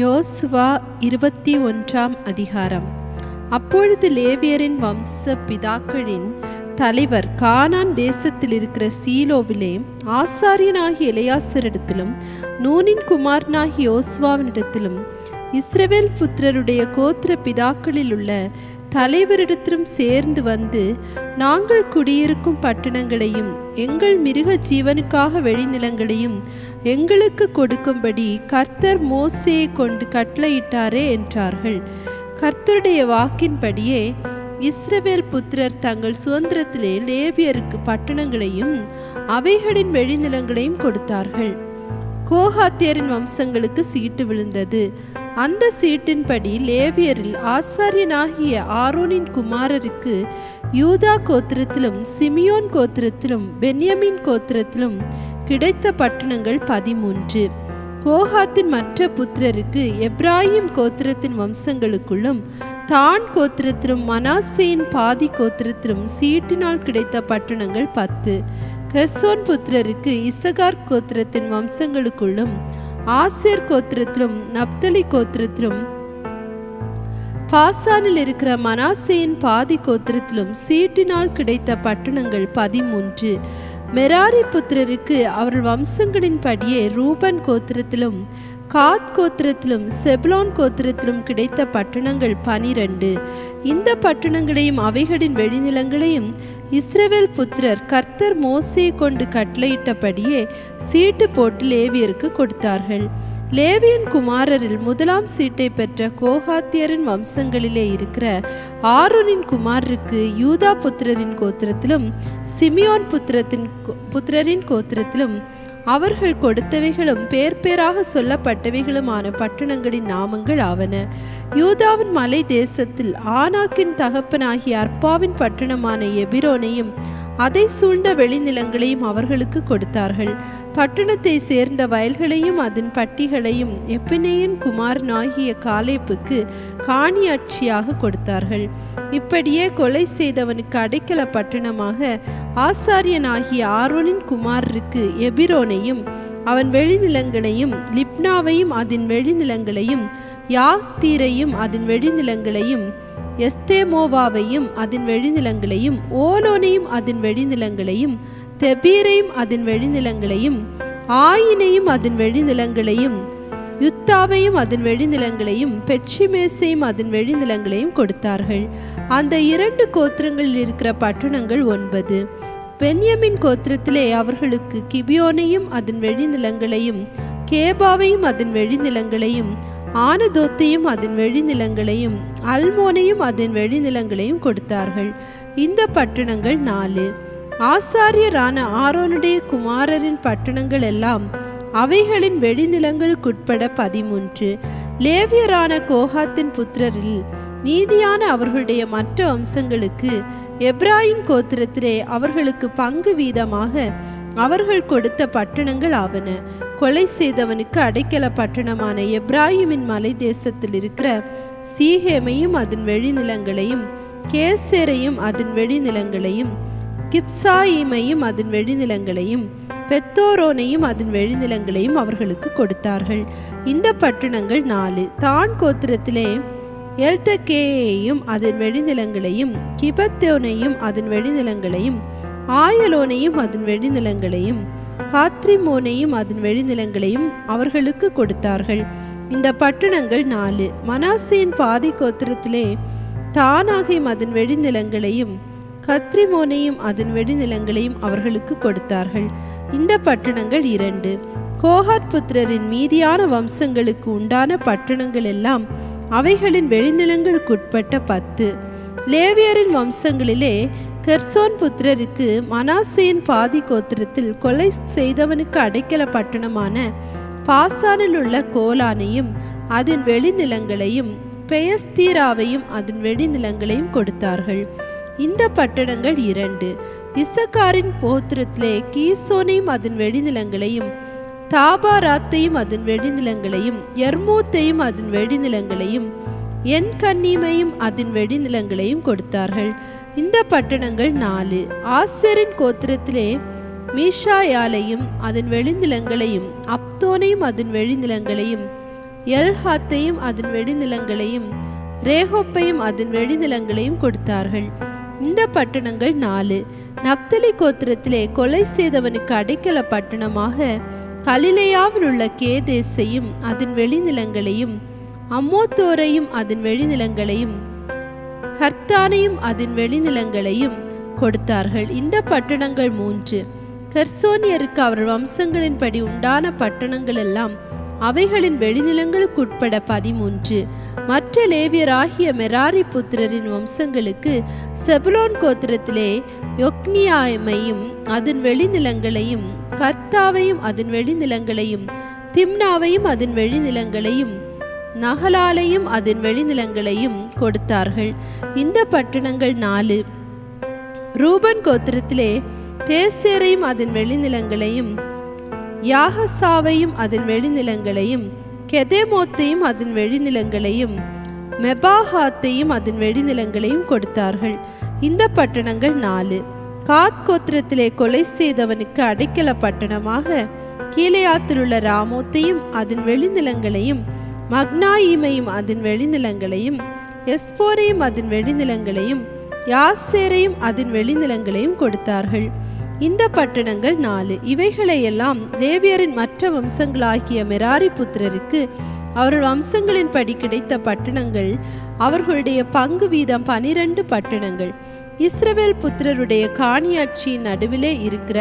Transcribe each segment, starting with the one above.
யோசுவா 21ஆம் அதிகாரம். அப்பொழுது லேவியரின் வம்ச பிதாக்களின் தலைவர் கானான் தேசத்தில் இருக்கிற சீலோவிலே ஆசாரியனாகிய எலெயாசாரிடத்திலும் நூனின் குமாரனாகிய யோசுவாவினிடத்திலும் இஸ்ரவேல் புத்திரருடைய கோத்திர பிதாக்களில் உள்ள தலைவரிடத்திலும் சேர்ந்து வந்து, நாங்கள் குடியிருக்கும் பட்டணங்களையும் எங்கள் மிருக ஜீவனுக்காக வெளிநிலங்களையும் எங்களுக்கு கொடுக்கும்படி கர்த்தர் மோசேயை கொண்டு கட்டளையிட்டாரே என்றார்கள். கர்த்தருடைய வாக்கின்படியே இஸ்ரவேல் புத்திரர் தங்கள் சுதந்திரத்திலே லேவியருக்கு பட்டணங்களையும் அவைகளின் வெளிநிலங்களையும் கொடுத்தார்கள். கோகாத்தியரின் வம்சங்களுக்கு சீட்டு விழுந்தது. அந்த சீட்டின்படி லேவியரில் ஆசாரியனாகிய ஆரோனின் குமாரருக்கு யூதா கோத்திரத்திலும் சிமியோன் கோத்திரத்திலும் பென்யமீன் கோத்திரத்திலும் கிடைத்த பட்டணங்கள் 13. கோகாத்தின் மற்ற புத்திரருக்கு எப்ராயிம் கோத்திரத்தின் வம்சங்களுக்குள்ளும் தான் கோத்திரத்திலும் மனாசேயின் பாதி கோத்திரத்திலும் சீட்டினால் கிடைத்த பட்டணங்கள் 10. கெர்சோன் புத்திரருக்கு இசகார் கோத்திரத்தின் வம்சங்களுக்குள்ளும் ஆசேர் கோத்திரத்திலும் நப்தலி கோத்திரத்திலும் பாசானில் இருக்கிற மனாசேயின் பாதி கோத்திரத்திலும் சீட்டினால் கிடைத்த பட்டணங்கள் 13. மெராரி புத்திரருக்கு அவர்கள் வம்சங்களின் படியே ரூபன் கோத்திரத்திலும் காத் கோத்திரத்திலும் செப்லோன் கோத்திரத்திலும் கிடைத்த பட்டணங்கள் 12. இந்த பட்டணங்களையும் அவைகளின் வெளிநிலங்களையும் இஸ்ரவேல் புத்திரர் கர்த்தர் மோசேயை கொண்டு கட்டளையிட்டபடியே சீட்டு போட்டு லேவியருக்கு கொடுத்தார்கள். லேவியன் குமாரரில் முதலாம் சீட்டை பெற்ற கோகாத்தியரின் வம்சங்களிலே இருக்கிற ஆரோனின் குமாரருக்கு யூதா புத்திரரின் கோத்திரத்திலும் சிமியோன் புத்திரரின் கோத்திரத்திலும் அவர்கள் கொடுத்தவைகளும் பேர் பேராக சொல்லப்பட்டவைகளுமான பட்டணங்களின் நாமங்கள் ஆவன. யூதாவின் மலை தேசத்தில் ஆனாக்கின் தகப்பனாகிய அர்பாவின் பட்டணமான எபிரோனையும் அதை சூழ்ந்த வெளிநிலங்களையும் அவர்களுக்கு கொடுத்தார்கள். பட்டணத்தை சேர்ந்த வயல்களையும் அதன் பட்டிகளையும் எப்பினேயின் குமாரனாகிய காலேப்புக்கு காணியாட்சியாக கொடுத்தார்கள். இப்படியே கொலை செய்தவனுக்கு அடைக்கல பட்டணமாக ஆசாரியனாகிய ஆரோனின் குமாரருக்கு எபிரோனையும் அவன் வெளிநிலங்களையும் லிப்னாவையும் அதன் வெளிநிலங்களையும் யாத்தீரையும் அதன் வெளிநிலங்களையும் எஸ்தேமோவாவையும் அதன் வெளிநிலங்களையும் ஓலோனையும் அதன் வெளிநிலங்களையும் தெபீரையும் அதன் வெளிநிலங்களையும் ஆயினையும் அதன் வெளிநிலங்களையும் யுத்தாவையும் அதன் வெளிநிலங்களையும் பெட்சிமேசையும் அதன் வெளிநிலங்களையும் கொடுத்தார்கள். அந்த 2 கோத்திரங்களில் இருக்கிற பட்டணங்கள் 9. பென்யமின் கோத்திரத்திலே அவர்களுக்கு கிபியோனையும் அதன் வெளிநிலங்களையும் கேபாவையும் அதன் வெளிநிலங்களையும் ஆனதோத்தையும் அதன் வெளிநிலங்களையும் அல்மோனையும் அதன் வெளிநிலங்களையும் கொடுத்தார்கள். இந்த பட்டணங்கள் 4. ஆசாரியரான ஆரோனுடைய குமாரரின் பட்டணங்கள் எல்லாம் அவைகளின் வெளிநிலங்களுக்குட்பட 13. லேவியரான கோகாத்தின் புத்திரரில் நீதியான அவர்களுடைய மற்ற வம்சங்களுக்கு எப்ராயிம் கோத்திரத்திலே அவர்களுக்கு பங்கு வீதமாக அவர்கள் கொடுத்த பட்டணங்கள் ஆவன. கொலை செய்தவனுக்கு அடைக்கல பட்டணமான எப்ராயிமின் மலை தேசத்தில் இருக்கிற சீகேமையும் அதன் வெளிநிலங்களையும் கேசேரையும் அதன் வெளிநிலங்களையும் கிப்சாயிமையும் அதன் வெளிநிலங்களையும் பெத்தோரோனையும் அதன் வெளிநிலங்களையும் அவர்களுக்கு கொடுத்தார்கள். இந்த பட்டணங்கள் 4. தான் கோத்திரத்திலே எல்தகேயையும் அதன் வெளிநிலங்களையும் கிபத்தோனையும் அதன் வெளிநிலங்களையும் ஆயலோனையும் அதன் வெளிநிலங்களையும் காத்ரிமோனையும் அதன் வெளிநிலங்களையும் அவர்களுக்கு கொடுத்தார்கள். இந்த பட்டணங்கள் 4. மனாசேயின் பாதி கோத்திரத்திலே தானாகையும் அதன் வெளிநிலங்களையும் கத்ரிமோனையும் அதன் வெளிநிலங்களையும் அவர்களுக்கு கொடுத்தார்கள். இந்த பட்டணங்கள் 2. கோகாத் புத்திரரின் மீதியான வம்சங்களுக்கு உண்டான பட்டணங்கள் எல்லாம் அவைகளின் வெளிநிலங்களுக்குட்பட்ட 10. லேவியரின் வம்சங்களிலே கெர்சோன் புத்திரருக்கு மனாசேயின் பாதி கோத்திரத்தில் கொலை செய்தவனுக்கு அடைக்கல பட்டணமான பாசானில் உள்ள கோலானையும் அதன் வெளிநிலங்களையும் பெயஸ்தீராவையும் அதன் வெளிநிலங்களையும் கொடுத்தார்கள். இந்த பட்டணங்கள் 2. இசக்காரின் கோத்திரத்திலே கீசோனையும் அதன் வெளிநிலங்களையும் தாபாராத்தையும் அதன் வெளிநிலங்களையும் எர்மூத்தையும் அதன் வெளிநிலங்களையும் என் கன்னீமையும் அதன் வெளிநிலங்களையும் கொடுத்தார்கள். இந்த பட்டணங்கள் 4. ஆசேரின் கோத்திரத்திலே மீஷாயாலையும் அதன் வெளிநிலங்களையும் அப்தோனையும் அதன் வெளிநிலங்களையும் எல்ஹாத்தையும் அதன் வெளிநிலங்களையும் ரேஹோப்பையும் அதன் வெளிநிலங்களையும் கொடுத்தார்கள். இந்த பட்டணங்கள் 4. நப்தலி கோத்திரத்திலே கொலை செய்தவனுக்கு அடைக்கல பட்டணமாக கலிலேயாவில் உள்ள கேதேசையும் அதன் வெளிநிலங்களையும் அம்மோத்தோரையும் அதன் வெளிநிலங்களையும் ஹர்த்தானையும் அதன் வெளிநிலங்களையும் கொடுத்தார்கள். இந்த பட்டணங்கள் 3. கெர்சோனியருக்கு அவர் வம்சங்களின்படி உண்டான பட்டணங்கள் எல்லாம் அவைகளின் வெளிநிலங்களுக்கு உட்பட 13. மற்ற லேவியராகிய மெராரி புத்திரரின் வம்சங்களுக்கு செபுலோன் கோத்திரத்திலே யொக்னியாமையும் அதன் வெளிநிலங்களையும் கர்த்தாவையும் அதன் வெளிநிலங்களையும் திம்னாவையும் அதன் வெளிநிலங்களையும் நகலாலையும் அதன் வெளிநிலங்களையும் கொடுத்தார்கள். இந்த பட்டணங்கள் 4. ரூபன் கோத்திரத்திலே பேசேரையும் அதன் வெளிநிலங்களையும் யாகசாவையும் அதன் வெளிநிலங்களையும் கெதேமோத்தையும் அதன் வெளிநிலங்களையும் மெபாஹாத்தையும் அதன் வெளிநிலங்களையும் கொடுத்தார்கள். இந்த பட்டணங்கள் 4. காத் கோத்திரத்திலே கொலை செய்தவனுக்கு அடைக்கல பட்டணமாக கீலேயாத்தில் உள்ள ராமோத்தையும் அதன் வெளிநிலங்களையும் மக்னாயிமையும் அதன் வெளிநிலங்களையும் எஸ்போரையும் அதன் வெளிநிலங்களையும் யாசேரையும் அதன் வெளிநிலங்களையும் கொடுத்தார்கள். இந்த பட்டணங்கள் 4. இவைகளையெல்லாம் லேவியரின் மற்ற வம்சங்களாகிய மெராரி புத்திரருக்கு அவர்கள் வம்சங்களின்படி கிடைத்த பட்டணங்கள். அவர்களுடைய பங்கு வீதம் 12 பட்டணங்கள். இஸ்ரவேல் புத்திரருடைய காணியாட்சியின் நடுவிலே இருக்கிற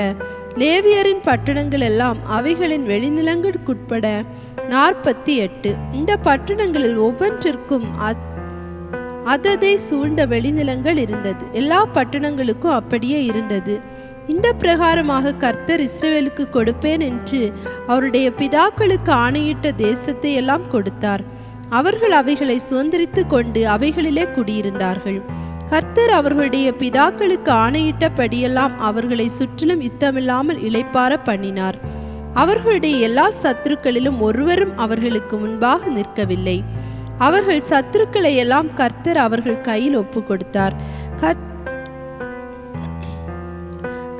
லேவியரின் பட்டணங்கள் எல்லாம் அவைகளின் வெளிநிலங்களுக்குட்பட 48. இந்த பட்டணங்களில் ஒவ்வொன்றிற்கும் அததை சூழ்ந்த வெளிநிலங்கள் இருந்தது. எல்லா பட்டணங்களுக்கும் அப்படியே இருந்தது. இந்த பிரகாரமாக கர்த்தர் இஸ்ரவேலுக்கு கொடுப்பேன் என்று அவருடைய பிதாக்களுக்கு ஆணையிட்ட தேசத்தை எல்லாம் கொடுத்தார். அவர்கள் அவைகளை சுதந்திரித்து கொண்டு அவைகளிலே குடியிருந்தார்கள். கர்த்தர் அவர்களுடைய பிதாக்களுக்கு ஆணையிட்டபடியெல்லாம் அவர்களை சுற்றிலும் யுத்தமில்லாமல் இளைப்பார பண்ணினார். அவர்களுடைய எல்லா சத்துருக்களிலும் ஒருவரும் அவர்களுக்கு முன்பாக நிற்கவில்லை. அவர்கள் சத்துருக்களை எல்லாம் கர்த்தர் அவர்கள் கையில் ஒப்பு கொடுத்தார்.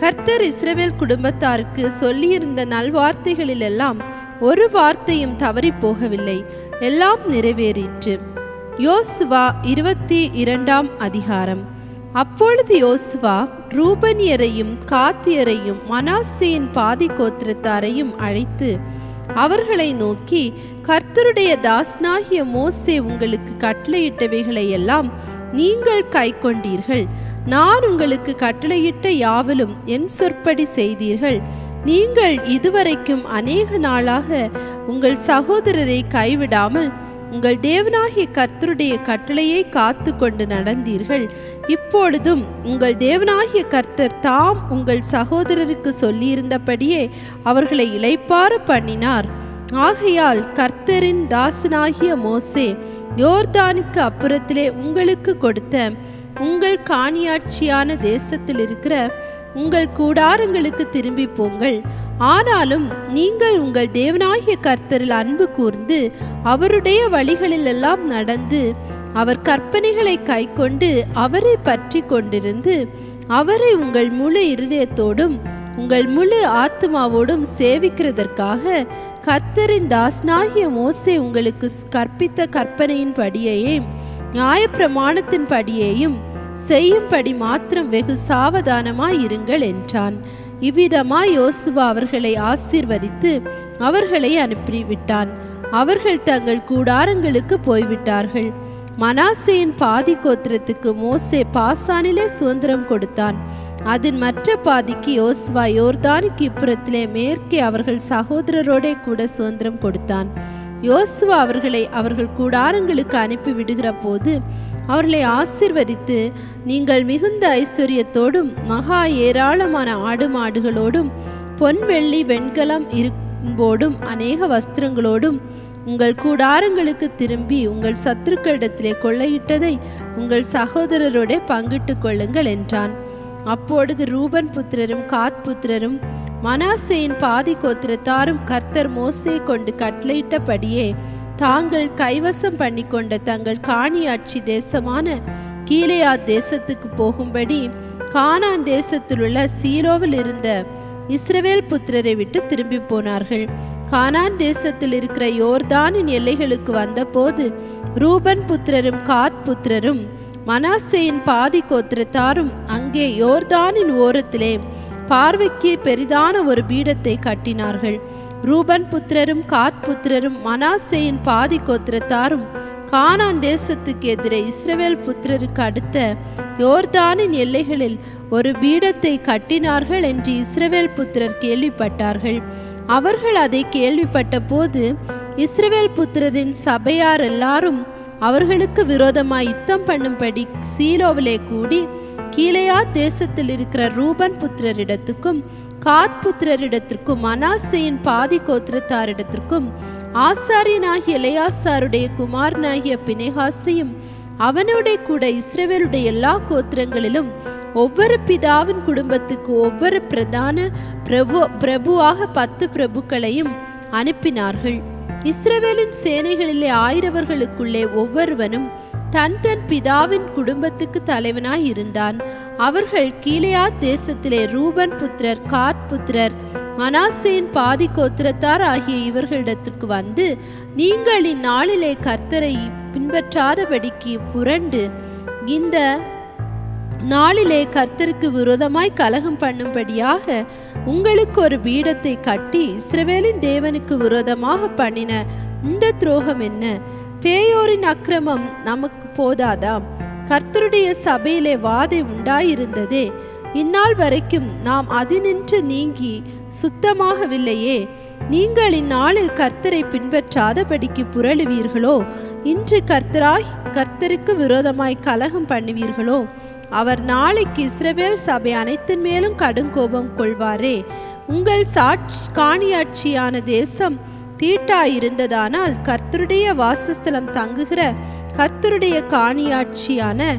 கர்த்தர் இஸ்ரவேல் குடும்பத்தாருக்கு சொல்லியிருந்த நல்வார்த்தைகளில் எல்லாம் ஒரு வார்த்தையும் தவறி போகவில்லை. எல்லாம் நிறைவேறிற்று. யோசுவா 22ஆம் அதிகாரம். அப்பொழுது யோசுவா ரூபனியரையும் காத்தியரையும் மனாசேயின் பாதி கோத்திரத்தாரையும் அழைத்து அவர்களை நோக்கி, கர்த்தருடைய தாசனாகிய மோசே உங்களுக்கு கட்டளையிட்டவைகளை எல்லாம் நீங்கள் கைக்கொண்டீர்கள். நான் உங்களுக்கு கட்டளையிட்ட யாவிலும் என் சொற்படி செய்தீர்கள். நீங்கள் இதுவரைக்கும் அநேக நாளாக உங்கள் சகோதரரை கைவிடாமல் உங்கள் தேவனாகிய கர்த்தருடைய கட்டளையை காத்து கொண்டு நடந்தீர்கள். இப்பொழுதும் உங்கள் தேவனாகிய கர்த்தர் தாம் உங்கள் சகோதரருக்கு சொல்லியிருந்தபடியே அவர்களை இளைப்பார பண்ணினார். ஆகையால் கர்த்தரின் தாசனாகிய மோசே யோர்தானுக்கு அப்புறத்திலே உங்களுக்கு கொடுத்த உங்கள் காணியாட்சியான தேசத்தில் இருக்கிற உங்கள் கூடாரங்களுக்கு திரும்பி போங்கள். ஆனாலும் நீங்கள் உங்கள் தேவனாகிய கர்த்தரில் அன்பு கூர்ந்து அவருடைய வழிகளில் எல்லாம் நடந்து அவர் கற்பனைகளை கைக்கொண்டு அவரை பற்றி கொண்டிருந்து அவரை உங்கள் முழு இருதயத்தோடும் உங்கள் முழு ஆத்மாவோடும் சேவிக்கிறதற்காக கர்த்தரின் தாசனாகிய மோசே உங்களுக்கு கற்பித்த கற்பனையின் படியையும் நியாயப்பிரமாணத்தின் படியையும் செய்யும்படி மாத்திரம் வெகு சாவதானமாய் இருங்கள் என்றான். இவ்விதமாய் யோசுவா அவர்களை ஆசீர்வதித்து அவர்களை அனுப்பிவிட்டான். அவர்கள் தங்கள் கூடாரங்களுக்கு போய்விட்டார்கள். மனாசேயின் பாதி கோத்திரத்துக்கு மோசே பாசானிலே சுதந்திரம் கொடுத்தான். அதன் மற்ற பாதிக்கு யோசுவா யோர்தானுக்கு இப்புறத்திலே மேற்கே அவர்கள் சகோதரரோடே கூட சுதந்திரம் கொடுத்தான். யோசுவா அவர்களை அவர்கள் கூடாரங்களுக்கு அனுப்பி விடுகிற போது அவர்களை ஆசீர்வதித்து, நீங்கள் மிகுந்த ஐஸ்வர்யத்தோடும் மகா ஏராளமான ஆடு மாடுகளோடும் பொன் வெள்ளி வெண்கலம் இரும்போடும் அநேக வஸ்திரங்களோடும் உங்கள் கூடாரங்களுக்கு திரும்பி உங்கள் சத்துருக்களிடத்திலே கொள்ளையிட்டதை உங்கள் சகோதரரோட பங்கிட்டு கொள்ளுங்கள் என்றான். அப்பொழுது ரூபன் புத்திரரும் காத் புத்திரரும் மனாசேயின் பாதி கோத்திரத்தாரும் கர்த்தர் மோசே கொண்டு கட்டளையிட்டபடியே தாங்கள் கைவசம் பண்ணி கொண்ட தங்கள் காணியாட்சி தேசமான கீலேயாத் தேசத்துக்கு போகும்படி கானான் தேசத்தில் உள்ள சீலோவில் இருந்த இஸ்ரவேல் புத்திரரை விட்டு திரும்பி போனார்கள். கானான் தேசத்தில் இருக்கிற யோர்தானின் எல்லைகளுக்கு வந்தபோது ரூபன் புத்திரரும் காத் புத்திரரும் மனாசேயின் பாதி கோத்திரத்தாரும் அங்கே யோர்தானின் ஓரத்திலே பார்வைக்கு பெரிதான ஒரு பீடத்தை கட்டினார்கள். ரூபன் புத்திரரும் காத் புத்திரரும் மனாசேயின் பாதி கோத்திரத்தாரும் கானான் தேசத்துக்கு எதிரே இஸ்ரவேல் புத்திரருக்கு அடுத்த யோர்தானின் எல்லைகளில் ஒரு பீடத்தை கட்டினார்கள் என்று இஸ்ரவேல் புத்திரர் கேள்விப்பட்டார்கள். அவர்கள் அதை கேள்விப்பட்ட போது இஸ்ரவேல் புத்திரரின் சபையார் எல்லாரும் அவர்களுக்கு விரோதமாய் யுத்தம் பண்ணும்படி சீலோவிலே கூடி கீலேயாத் தேசத்தில் இருக்கிற ரூபன் புத்திரரிடத்துக்கும் காத் புத்திரரிடத்திற்கும் மனாசேயின் பாதி கோத்திரத்தாரிடத்திற்கும் ஆசாரியனாகிய எலெயாசாருடைய குமாரனாகிய பினெகாசையும் அவனுடைய கூட இஸ்ரவேலுடைய எல்லா கோத்திரங்களிலும் ஒவ்வொரு பிதாவின் குடும்பத்துக்கு ஒவ்வொரு பிரதான பிரபுவாக 10 பிரபுக்களையும் அனுப்பினார்கள். இஸ்ரவேலின் சேனைகளிலே 1000 ஒவ்வொருவனும் தன் தன் பிதாவின் குடும்பத்துக்கு தலைவனாய் இருந்தான். அவர்கள் கீலேயாத் தேசத்திலே ரூபன் புத்திரர், காத் புத்திரர், மனாசேயின் பாதி கோத்திரத்தார் ஆகிய இவர்களிடத்திற்கு வந்து, நீங்கள் இந்நாளிலே கர்த்தரை பின்பற்றாதபடிக்கு புரண்டு இந்த நாளிலே கர்த்தருக்கு விரோதமாய் கலகம் பண்ணும்படியாக உங்களுக்கு ஒரு பீடத்தை கட்டி இஸ்ரவேலின் தேவனுக்கு விரோதமாக பண்ணின இந்த துரோகம் என்ன? பேயோரின் அக்கிரமம் நமக்கு போதாதாம்? கர்த்தருடைய சபையிலே வாதை உண்டாயிருந்ததே, இந்நாள் வரைக்கும் நாம் அதினின்று நீங்கி சுத்தமாகவில்லையே. நீங்கள் இந்நாளில் கர்த்தரை பின்பற்றாதபடிக்கு புரளுவீர்களோ? இன்று கர்த்தருக்கு விரோதமாய் கலகம் பண்ணுவீர்களோ? அவர் நாளைக்கு இஸ்ரவேல் சபை அனைத்தின் மேலும் கடும் கோபம் கொள்வாரே. உங்கள் காணியாட்சியான தேசம் தீட்டாயிருந்ததானால் கர்த்தருடைய வாசஸ்தலம் தங்குகிற கர்த்தருடைய காணியாட்சியான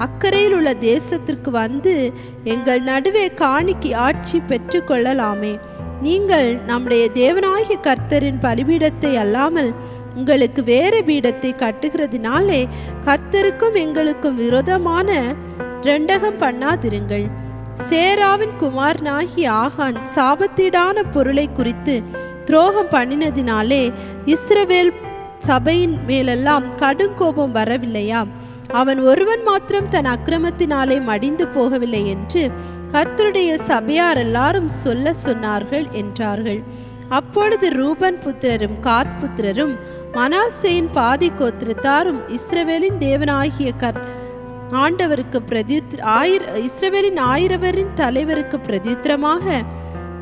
அக்கறையில் உள்ள தேசத்திற்கு வந்து எங்கள் நடுவே காணிக்கு ஆட்சி பெற்று கொள்ளலாமே. நீங்கள் நம்முடைய தேவனாகிய கர்த்தரின் பலிபீடத்தை அல்லாமல் உங்களுக்கு வேறு பீடத்தை கட்டுகிறதினாலே கர்த்தருக்கும் எங்களுக்கும் விரோதமான ரெண்டகம் பண்ணாதிருங்கள். சேராவின் குமாரனாகிய ஆகான் சாபத்தீடான பொருளை குறித்து துரோகம் பண்ணினதினாலே இஸ்ரவேல் சபையின் மேலெல்லாம் கடும் கோபம் வரவில்லையா? அவன் ஒருவன் மாத்திரம் தன் அக்கிரமத்தினாலே மடிந்து போகவில்லை என்று கர்த்தருடைய சபையார் எல்லாரும் சொன்னார்கள் என்றார்கள். அப்பொழுது ரூபன் புத்திரரும் காத் புத்திரரும் மனாசேயின் பாதி கோத்திரத்தாரும் இஸ்ரவேலின் தேவனாகிய ஆண்டவருக்கு இஸ்ரவேலின் 1000 தலைவருக்கு பிரதியுத்தரமாக,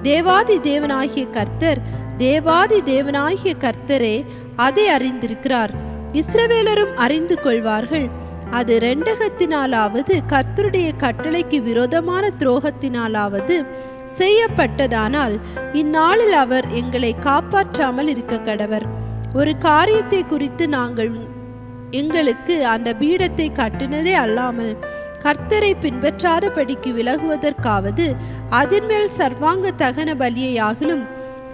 தேவாதி தேவனாகிய கர்த்தர், தேவாதி தேவனாகிய கர்த்தரே அதை அறிந்திருக்கிறார், இஸ்ரவேலரும் அறிந்து கொள்வார்கள். அது ரெண்டகத்தினாலாவது கர்த்தருடைய கட்டளைக்கு விரோதமான துரோகத்தினாலாவது செய்யப்பட்டதானால் இந்நாளில் அவர் எங்களை காப்பாற்றாமல் இருக்க கடவர். ஒரு காரியத்தை குறித்து நாங்கள் எங்களுக்கு அந்த பீடத்தை கட்டினதே அல்லாமல் கர்த்தரை பின்பற்றாதபடிக்கு விலகுவதற்காவது அதன் மேல் சர்வாங்க தகன பலியையாகிலும்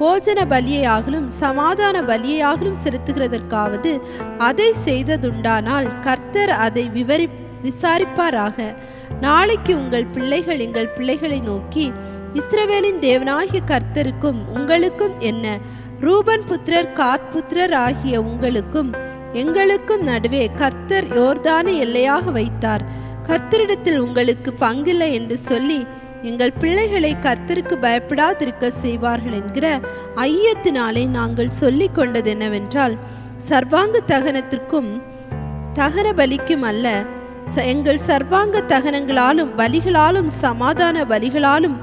போஜன பலியையாகிலும் சமாதான பலியையாகிலும் செலுத்துகிறதற்காவது அதை செய்ததுண்டானால் கர்த்தர் அதை விசாரிப்பாராக. நாளைக்கு உங்கள் பிள்ளைகள் எங்கள் பிள்ளைகளை நோக்கி, இஸ்ரவேலின் தேவனாகிய கர்த்தருக்கும் உங்களுக்கும் என்ன? ரூபன் புத்திரர் காத் புத்திரர் ஆகிய உங்களுக்கும் எங்களுக்கும் நடுவே கர்த்தர் யோர்தானை எல்லையாக வைத்தார். கர்த்தரிடத்தில் உங்களுக்கு பங்கில்லை என்று சொல்லி எங்கள் பிள்ளைகளை கர்த்தருக்கு பயப்படாதிருக்க செய்வார்கள் என்கிற ஐயத்தினாலே நாங்கள் சொல்லிக் கொண்டது என்னவென்றால், சர்வாங்க தகனத்திற்கும் தகன பலிக்கும் அல்ல, எங்கள் சர்வாங்க தகனங்களாலும் பலிகளாலும் சமாதான பலிகளாலும்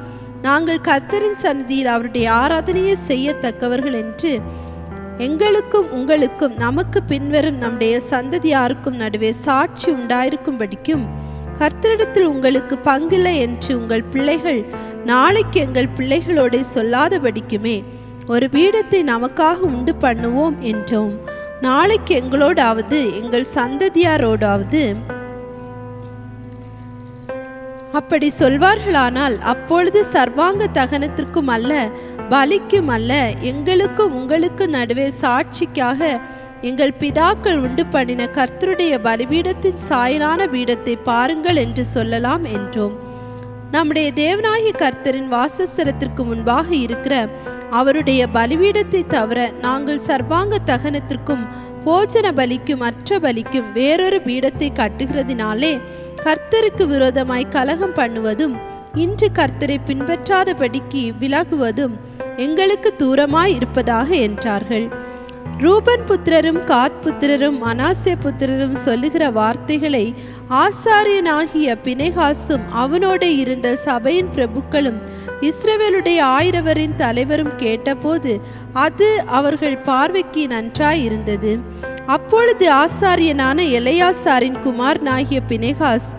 நாங்கள் கர்த்தரின் சந்நிதியில் அவருடைய ஆராதனையை செய்யத்தக்கவர்கள் என்று எங்களுக்கும் உங்களுக்கும் நமக்கு பின்வரும் நம்முடைய சந்ததியாருக்கும் நடுவே சாட்சி உண்டாயிருக்கும்படிக்கும் கர்த்தரிடத்தில் உங்களுக்கு பங்கில்லை என்று உங்கள் பிள்ளைகள் நாளைக்கு எங்கள் பிள்ளைகளோட சொல்லாதபடிக்குமே ஒரு பீடத்தை நமக்காக உண்டு பண்ணுவோம் என்றோம். நாளைக்கு எங்களோடாவது எங்கள் சந்ததியாரோடாவது அப்படி சொல்வார்களானால் அப்பொழுது சர்வாங்க தகனத்திற்கும் அல்ல பலிக்கும் அல்ல, எங்களுக்கும் உங்களுக்கு நடுவே சாட்சிக்காக எங்கள் பிதாக்கள் உண்டு பண்ணின கர்த்தருடைய பலிபீடத்தின் சாயலான பீடத்தை பாருங்கள் என்று சொல்லலாம் என்றோம். நம்முடைய தேவனாகிய கர்த்தரின் வாசஸ்தலத்திற்கு முன்பாக இருக்கிற அவருடைய பலிபீடத்தை தவிர நாங்கள் சர்வாங்க தகனத்திற்கும் போஜன பலிக்கும் மற்ற பலிக்கும் வேறொரு பீடத்தை கட்டுகிறதினாலே கர்த்தருக்கு விரோதமாய் கலகம் பண்ணுவதும் இன்று கர்த்தரை பின்பற்றாதபடிக்கு விலகுவதும் எங்களுக்கு தூரமாய் இருப்பதாக என்றார்கள். ரூபன் புத்திரரும் காத் புத்திரரும் மனாசே புத்திரரும் சொல்லுகிற வார்த்தைகளை ஆசாரியனாகிய பினெகாசும் அவனோட இருந்த சபையின் பிரபுக்களும் இஸ்ரவேலுடைய 1000 தலைவரும் கேட்டபோது அது அவர்கள் பார்வைக்கு நன்றாய் இருந்தது. அப்பொழுது ஆசாரியனான எலெயாசாரின் குமாரனாகிய பினெகாஸ்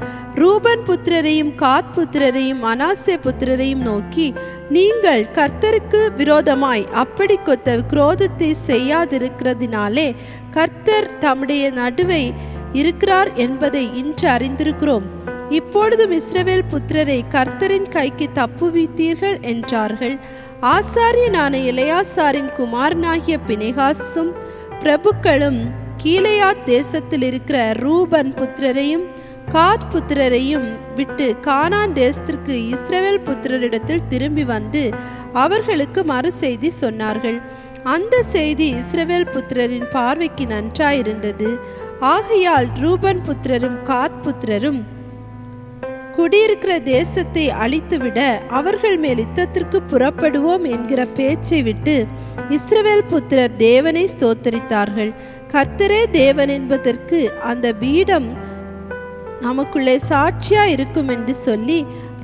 ரூபன் புத்திரரையும் காத் புத்திரரையும் மனாசே புத்திரரையும் நோக்கி, நீங்கள் கர்த்தருக்கு விரோதமாய் அப்படி கொத்த குரோதத்தை செய்யாதிருக்கிறதினாலே கர்த்தர் தம்முடைய நடுவே இருக்கிறார் என்பதை இன்று அறிந்திருக்கிறோம். இப்பொழுதும் இஸ்ரவேல் புத்திரரை கர்த்தரின் கைக்கு தப்புவித்தீர்கள் என்றார்கள். ஆசாரியனான எலெயாசாரின் குமாரனாகிய பினெகாசும் பிரபுக்களும் கீலேயாத் தேசத்தில் இருக்கிற ரூபன் புத்திரரையும் காத் புத்திரரையும் விட்டு கானான் தேசத்திற்கு இஸ்ரவேல் புத்திரரிடத்தில் திரும்பி வந்து அவர்களுக்கு மறு செய்தி சொன்னார்கள். அந்த செய்தி இஸ்ரவேல் புத்திரரின் பார்வைக்கு நன்றாயிருந்தது. ஆகையால் ரூபன் புத்திரரும் காத் புத்திரரும் குடியிருக்கிற தேசத்தை அழித்துவிட அவர்கள் மேல் யுத்தத்திற்கு புறப்படுவோம் என்கிற பேச்சை விட்டு இஸ்ரவேல் புத்திரர் தேவனை ஸ்தோத்தரித்தார்கள். கர்த்தரே தேவன் என்பதற்கு அந்த பீடம் நமக்குள்ளே சாட்சியா இருக்கும் என்று சொல்லி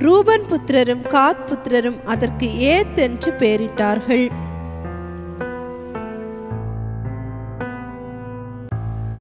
ரூபன் புத்திரரும் காத் புத்திரரும் அதற்கு ஏத் என்று பெயரிட்டார்கள்.